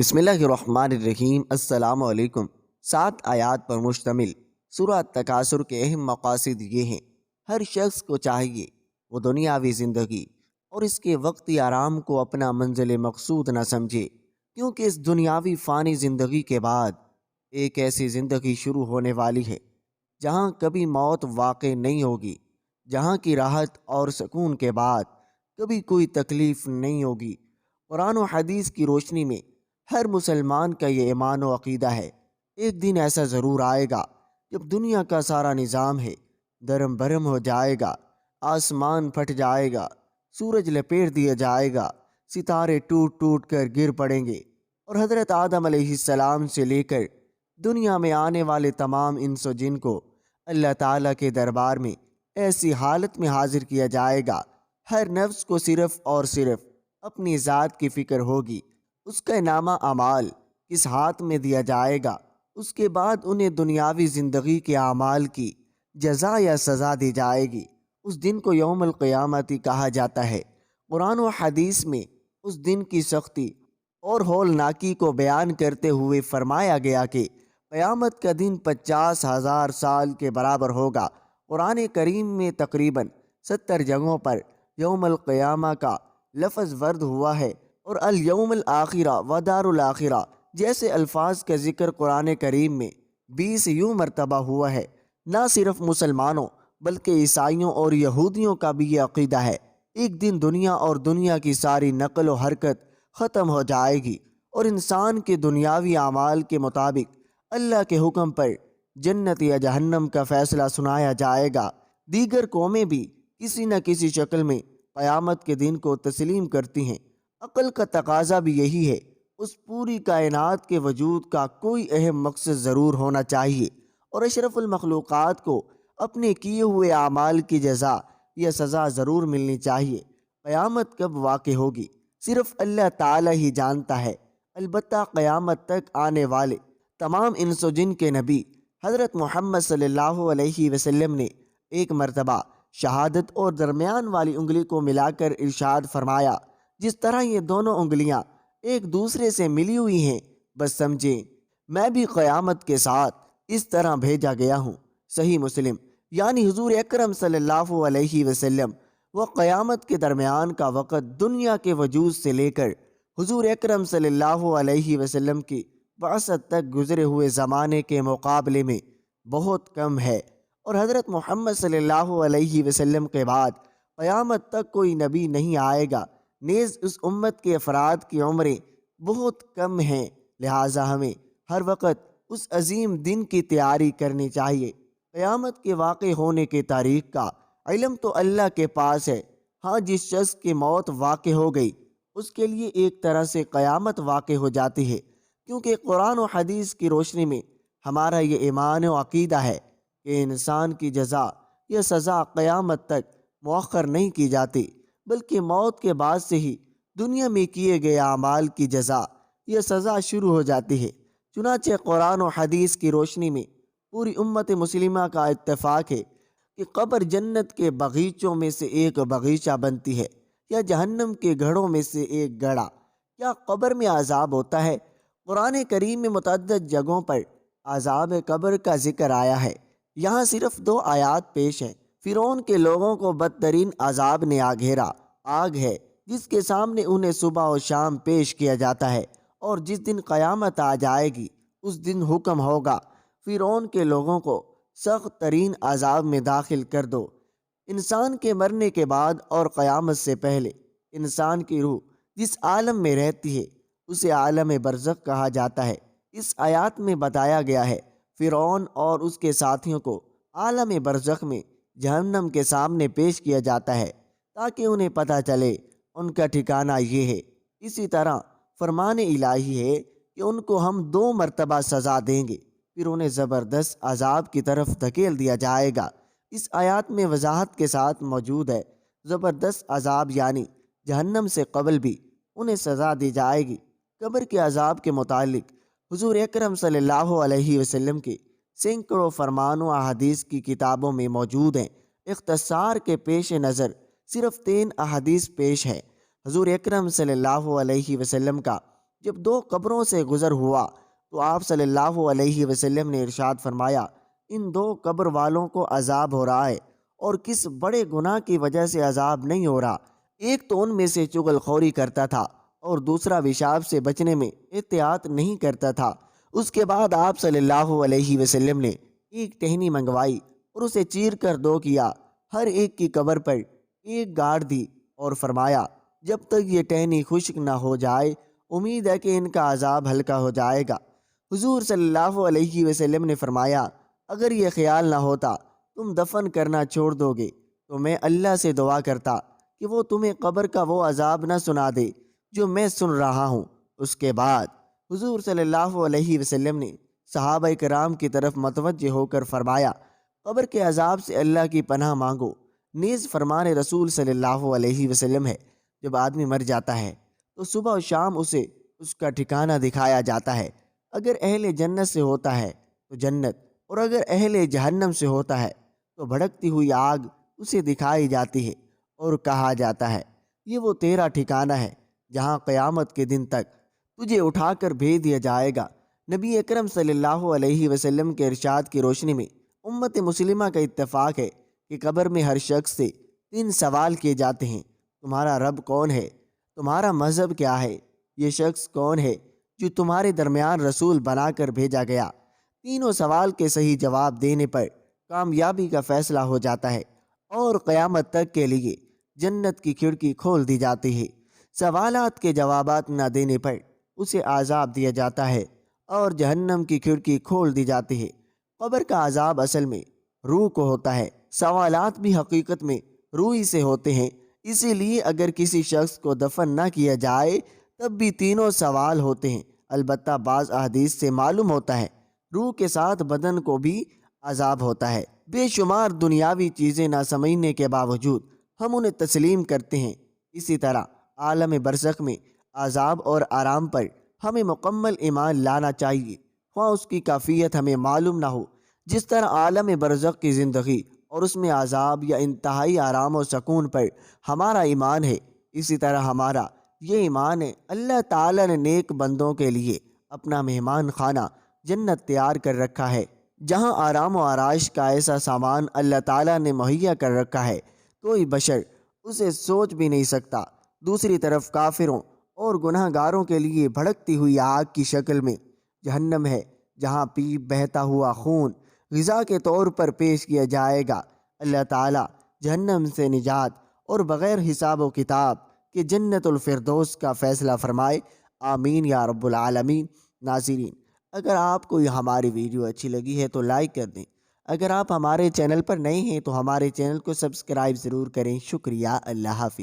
بسم اللہ الرحمن الرحیم۔ السلام علیکم۔ 7 آیات پر مشتمل سورہ تکاثر کے اہم مقاصد یہ ہیں۔ ہر شخص کو چاہیے وہ دنیاوی زندگی اور اس کے وقتی آرام کو اپنا منزل مقصود نہ سمجھے، کیونکہ اس دنیاوی فانی زندگی کے بعد ایک ایسی زندگی شروع ہونے والی ہے جہاں کبھی موت واقع نہیں ہوگی، جہاں کی راحت اور سکون کے بعد کبھی کوئی تکلیف نہیں ہوگی۔ قرآن و حدیث کی روشنی میں ہر مسلمان کا یہ ایمان و عقیدہ ہے، ایک دن ایسا ضرور آئے گا جب دنیا کا سارا نظام ہے درم برہم ہو جائے گا، آسمان پھٹ جائے گا، سورج لپیٹ دیا جائے گا، ستارے ٹوٹ ٹوٹ کر گر پڑیں گے، اور حضرت آدم علیہ السلام سے لے کر دنیا میں آنے والے تمام انس و جن کو اللہ تعالیٰ کے دربار میں ایسی حالت میں حاضر کیا جائے گا، ہر نفس کو صرف اور صرف اپنی ذات کی فکر ہوگی، اس کا نامہ اعمال کس ہاتھ میں دیا جائے گا، اس کے بعد انہیں دنیاوی زندگی کے اعمال کی جزا یا سزا دی جائے گی۔ اس دن کو یوم القیامت کہا جاتا ہے۔ قرآن و حدیث میں اس دن کی سختی اور ہولناکی کو بیان کرتے ہوئے فرمایا گیا کہ قیامت کا دن 50,000 سال کے برابر ہوگا۔ قرآن کریم میں تقریباً 70 جگہوں پر یوم القیامہ کا لفظ ورد ہوا ہے، اور الیوم الآخرہ و دار الآخرہ جیسے الفاظ کا ذکر قرآن کریم میں 20 یوں مرتبہ ہوا ہے۔ نہ صرف مسلمانوں بلکہ عیسائیوں اور یہودیوں کا بھی یہ عقیدہ ہے، ایک دن دنیا اور دنیا کی ساری نقل و حرکت ختم ہو جائے گی، اور انسان کے دنیاوی اعمال کے مطابق اللہ کے حکم پر جنت یا جہنم کا فیصلہ سنایا جائے گا۔ دیگر قومیں بھی کسی نہ کسی شکل میں قیامت کے دن کو تسلیم کرتی ہیں۔ عقل کا تقاضا بھی یہی ہے، اس پوری کائنات کے وجود کا کوئی اہم مقصد ضرور ہونا چاہیے، اور اشرف المخلوقات کو اپنے کیے ہوئے اعمال کی جزا یا سزا ضرور ملنی چاہیے۔ قیامت کب واقع ہوگی صرف اللہ تعالی ہی جانتا ہے، البتہ قیامت تک آنے والے تمام انس و جن کے نبی حضرت محمد صلی اللہ علیہ وسلم نے ایک مرتبہ شہادت اور درمیان والی انگلی کو ملا کر ارشاد فرمایا، جس طرح یہ دونوں انگلیاں ایک دوسرے سے ملی ہوئی ہیں، بس سمجھیں میں بھی قیامت کے ساتھ اس طرح بھیجا گیا ہوں۔ صحیح مسلم۔ یعنی حضور اکرم صلی اللہ علیہ وسلم وہ قیامت کے درمیان کا وقت دنیا کے وجود سے لے کر حضور اکرم صلی اللہ علیہ وسلم کی بعثت تک گزرے ہوئے زمانے کے مقابلے میں بہت کم ہے، اور حضرت محمد صلی اللہ علیہ وسلم کے بعد قیامت تک کوئی نبی نہیں آئے گا، نیز اس امت کے افراد کی عمریں بہت کم ہیں، لہٰذا ہمیں ہر وقت اس عظیم دن کی تیاری کرنی چاہیے۔ قیامت کے واقع ہونے کی تاریخ کا علم تو اللہ کے پاس ہے، ہاں جس شخص کی موت واقع ہو گئی اس کے لیے ایک طرح سے قیامت واقع ہو جاتی ہے، کیونکہ قرآن و حدیث کی روشنی میں ہمارا یہ ایمان و عقیدہ ہے کہ انسان کی جزا یا سزا قیامت تک مؤخر نہیں کی جاتی، بلکہ موت کے بعد سے ہی دنیا میں کیے گئے اعمال کی جزا یا سزا شروع ہو جاتی ہے۔ چنانچہ قرآن و حدیث کی روشنی میں پوری امت مسلمہ کا اتفاق ہے کہ قبر جنت کے باغیچوں میں سے ایک باغیچہ بنتی ہے یا جہنم کے گڑھوں میں سے ایک گڑھا۔ کیا قبر میں عذاب ہوتا ہے؟ قرآن کریم میں متعدد جگہوں پر عذاب قبر کا ذکر آیا ہے۔ یہاں صرف 2 آیات پیش ہیں۔ فرعون کے لوگوں کو بدترین عذاب نے آ گھیرا، آگ ہے جس کے سامنے انہیں صبح و شام پیش کیا جاتا ہے، اور جس دن قیامت آ جائے گی اس دن حکم ہوگا فرعون کے لوگوں کو سخت ترین عذاب میں داخل کر دو۔ انسان کے مرنے کے بعد اور قیامت سے پہلے انسان کی روح جس عالم میں رہتی ہے اسے عالم برزخ کہا جاتا ہے۔ اس آیات میں بتایا گیا ہے فرعون اور اس کے ساتھیوں کو عالم برزخ میں جہنم کے سامنے پیش کیا جاتا ہے تاکہ انہیں پتہ چلے ان کا ٹھکانہ یہ ہے۔ اسی طرح فرمان الہی ہے کہ ان کو ہم 2 مرتبہ سزا دیں گے، پھر انہیں زبردست عذاب کی طرف دھکیل دیا جائے گا۔ اس آیات میں وضاحت کے ساتھ موجود ہے زبردست عذاب، یعنی جہنم سے قبل بھی انہیں سزا دی جائے گی۔ قبر کے عذاب کے متعلق حضور اکرم صلی اللہ علیہ وسلم کے سینکڑوں فرمان و احادیث کی کتابوں میں موجود ہیں۔ اختصار کے پیش نظر صرف 3 احادیث پیش ہیں۔ حضور اکرم صلی اللہ علیہ وسلم کا جب 2 قبروں سے گزر ہوا تو آپ صلی اللہ علیہ وسلم نے ارشاد فرمایا، ان 2 قبر والوں کو عذاب ہو رہا ہے، اور کس بڑے گناہ کی وجہ سے عذاب نہیں ہو رہا۔ ایک تو ان میں سے چغل خوری کرتا تھا اور دوسرا پیشاب سے بچنے میں احتیاط نہیں کرتا تھا۔ اس کے بعد آپ صلی اللہ علیہ وسلم نے ایک ٹہنی منگوائی اور اسے چیر کر 2 کیا، ہر ایک کی قبر پر ایک گاڑ دی، اور فرمایا جب تک یہ ٹہنی خشک نہ ہو جائے امید ہے کہ ان کا عذاب ہلکا ہو جائے گا۔ حضور صلی اللہ علیہ وسلم نے فرمایا، اگر یہ خیال نہ ہوتا تم دفن کرنا چھوڑ دو گے تو میں اللہ سے دعا کرتا کہ وہ تمہیں قبر کا وہ عذاب نہ سنا دے جو میں سن رہا ہوں۔ اس کے بعد حضور صلی اللہ علیہ وسلم نے صحابہ کرام کی طرف متوجہ ہو کر فرمایا، قبر کے عذاب سے اللہ کی پناہ مانگو۔ نیز فرمان رسول صلی اللہ علیہ وسلم ہے، جب آدمی مر جاتا ہے تو صبح و شام اسے اس کا ٹھکانہ دکھایا جاتا ہے۔ اگر اہل جنت سے ہوتا ہے تو جنت، اور اگر اہل جہنم سے ہوتا ہے تو بھڑکتی ہوئی آگ اسے دکھائی جاتی ہے، اور کہا جاتا ہے یہ وہ تیرا ٹھکانہ ہے جہاں قیامت کے دن تک تجھے اٹھا کر بھیج دیا جائے گا۔ نبی اکرم صلی اللہ علیہ وسلم کے ارشاد کی روشنی میں امت مسلمہ کا اتفاق ہے کہ قبر میں ہر شخص سے 3 سوال کیے جاتے ہیں، تمہارا رب کون ہے، تمہارا مذہب کیا ہے، یہ شخص کون ہے جو تمہارے درمیان رسول بنا کر بھیجا گیا۔ تینوں سوال کے صحیح جواب دینے پر کامیابی کا فیصلہ ہو جاتا ہے اور قیامت تک کے لیے جنت کی کھڑکی کھول دی جاتی ہے۔ سوالات کے جوابات نہ دینے پر اسے عذاب دیا جاتا ہے اور جہنم کی کھڑکی کھول دی جاتی ہے۔ قبر کا عذاب اصل میں روح کو ہوتا ہے، سوالات بھی حقیقت میں روح ہی سے ہوتے ہیں۔ اسی لیے اگر کسی شخص کو دفن نہ کیا جائے تب بھی تینوں سوال ہوتے ہیں۔ البتہ بعض احادیث سے معلوم ہوتا ہے روح کے ساتھ بدن کو بھی عذاب ہوتا ہے۔ بے شمار دنیاوی چیزیں نہ سمجھنے کے باوجود ہم انہیں تسلیم کرتے ہیں۔ اسی طرح عالم برزخ میں عذاب اور آرام پر ہمیں مکمل ایمان لانا چاہیے، خواہ اس کی کیفیت ہمیں معلوم نہ ہو۔ جس طرح عالم برزخ کی زندگی اور اس میں عذاب یا انتہائی آرام و سکون پر ہمارا ایمان ہے، اسی طرح ہمارا یہ ایمان ہے اللہ تعالیٰ نے نیک بندوں کے لیے اپنا مہمان خانہ جنت تیار کر رکھا ہے، جہاں آرام و آرائش کا ایسا سامان اللہ تعالیٰ نے مہیا کر رکھا ہے کوئی بشر اسے سوچ بھی نہیں سکتا۔ دوسری طرف کافروں اور گناہ گاروں کے لیے بھڑکتی ہوئی آگ کی شکل میں جہنم ہے، جہاں پیپ بہتا ہوا خون غذا کے طور پر پیش کیا جائے گا۔ اللہ تعالیٰ جہنم سے نجات اور بغیر حساب و کتاب کہ جنت الفردوس کا فیصلہ فرمائے، آمین یا رب العالمین۔ ناظرین، اگر آپ کو یہ ہماری ویڈیو اچھی لگی ہے تو لائک کر دیں۔ اگر آپ ہمارے چینل پر نئے ہیں تو ہمارے چینل کو سبسکرائب ضرور کریں۔ شکریہ، اللہ حافظ۔